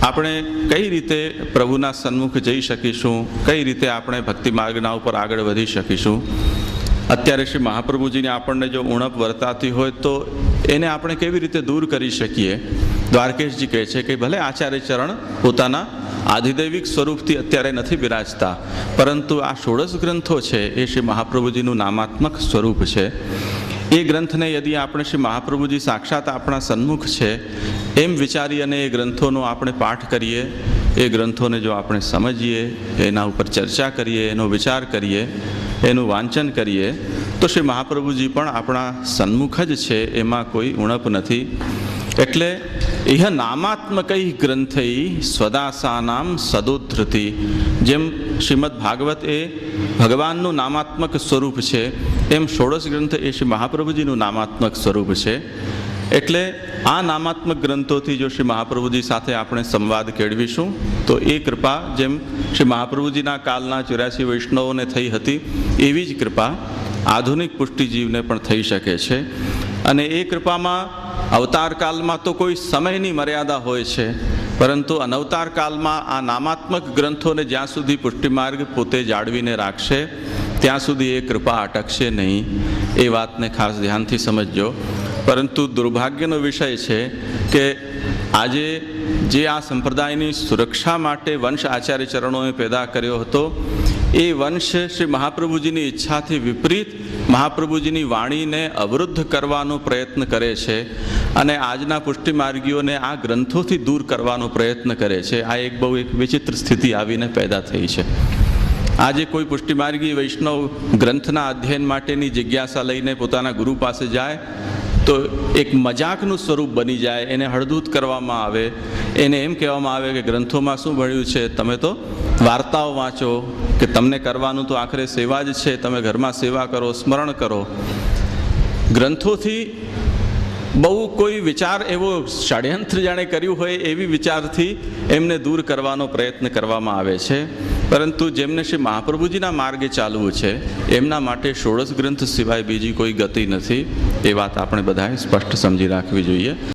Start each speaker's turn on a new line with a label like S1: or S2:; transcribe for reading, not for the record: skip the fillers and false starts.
S1: આપણે કઈ રીતે પ્રભુના સન્મુખ જઈ શકીશું, કઈ રીતે આપણે ભક્તિ માર્ગના ઉપર આગળ વધી શકીશું. અત્યારે શ્રી મહાપ્રભુજીની આપણને જો ઉણપ વર્તાતી હોય તો એને આપણે કેવી રીતે દૂર કરી શકીએ. દ્વારકેશજી કહે છે કે ભલે આચાર્ય ચરણ પોતાના આધિદૈવિક સ્વરૂપથી અત્યારે નથી બિરાજતા, પરંતુ આ 16 ગ્રંથો છે એ શ્રી મહાપ્રભુજીનું નામાત્મક સ્વરૂપ છે. એ ગ્રંથને યદિ આપણે શ્રી મહાપ્રભુજી સાક્ષાત આપણા સન્મુખ છે એમ વિચારી અને એ ગ્રંથોનો આપણે પાઠ કરીએ, એ ગ્રંથોને જો આપણે સમજીએ, એના ઉપર ચર્ચા કરીએ, એનો વિચાર કરીએ, એનું વાંચન કરીએ, તો શ્રી મહાપ્રભુજી પણ આપણા સન્મુખ જ છે, એમાં કોઈ ઉણપ નથી. એટલે ઇહ નામાત્મકૈ ગ્રંથૈ સ્વદાસાનામ સદોદ્ધૃતિ. જેમ શ્રીમદ ભાગવત એ ભગવાનનું નામાત્મક સ્વરૂપ છે, એમ 16 ગ્રંથ એ શ્રી મહાપ્રભુજીનું નામાત્મક સ્વરૂપ છે. એટલે આ નામાત્મક ગ્રંથોથી જો શ્રી મહાપ્રભુજી સાથે આપણે સંવાદ કેળવીશું તો એ કૃપા જેમ શ્રી મહાપ્રભુજીના કાલના 84 વૈષ્ણવોને થઈ હતી, એવી જ કૃપા આધુનિક પુષ્ટિજીવને પણ થઈ શકે છે. અને એ કૃપામાં અવતાર કાલમાં તો કોઈ સમયની મર્યાદા હોય છે, પરંતુ અનવતાર કાલમાં આ નામાત્મક ગ્રંથોને જ્યાં સુધી પુષ્ટિમાર્ગ પોતે જાળવીને રાખશે ત્યાં સુધી એ કૃપા અટકશે નહીં. એ વાતને ખાસ ધ્યાનથી સમજજો. પરંતુ દુર્ભાગ્યનો વિષય છે કે આજે જે આ સંપ્રદાયની સુરક્ષા માટે વંશ આચાર્ય ચરણોએ પેદા કર્યો હતો, એ વંશ શ્રી મહાપ્રભુજીની ઈચ્છાથી વિપરીત મહાપ્રભુજીની વાણીને અવરુદ્ધ કરવાનો પ્રયત્ન કરે છે અને આજના પુષ્ટિમાર્ગીઓને આ ગ્રંથોથી દૂર કરવાનો પ્રયત્ન કરે છે. આ બહુ એક વિચિત્ર સ્થિતિ આવીને પેદા થઈ છે. આજે કોઈ પુષ્ટિમાર્ગી વૈષ્ણવ ગ્રંથના અધ્યયન માટેની જિજ્ઞાસા લઈને પોતાના ગુરુ પાસે જાય તો એક મજાકનું સ્વરૂપ બની જાય, એને હળદૂત કરવામાં આવે, એને એમ કહેવામાં આવે કે ગ્રંથોમાં શું ભણ્યું છે, તમે તો વાર્તાઓ વાંચો, કે તમને કરવાનું તો આખરે સેવા જ છે, તમે ઘરમાં સેવા કરો, સ્મરણ કરો. ગ્રંથોથી બહુ કોઈ વિચાર એવો ષડયંત્ર જાણે કર્યું હોય એવી વિચારથી એમને દૂર કરવાનો પ્રયત્ન કરવામાં આવે છે. પરંતુ જેમને શ્રી મહાપ્રભુજીના માર્ગે ચાલવું છે એમના માટે 16 ગ્રંથ સિવાય બીજી કોઈ ગતિ નથી. એ વાત આપણે બધાએ સ્પષ્ટ સમજી રાખવી જોઈએ.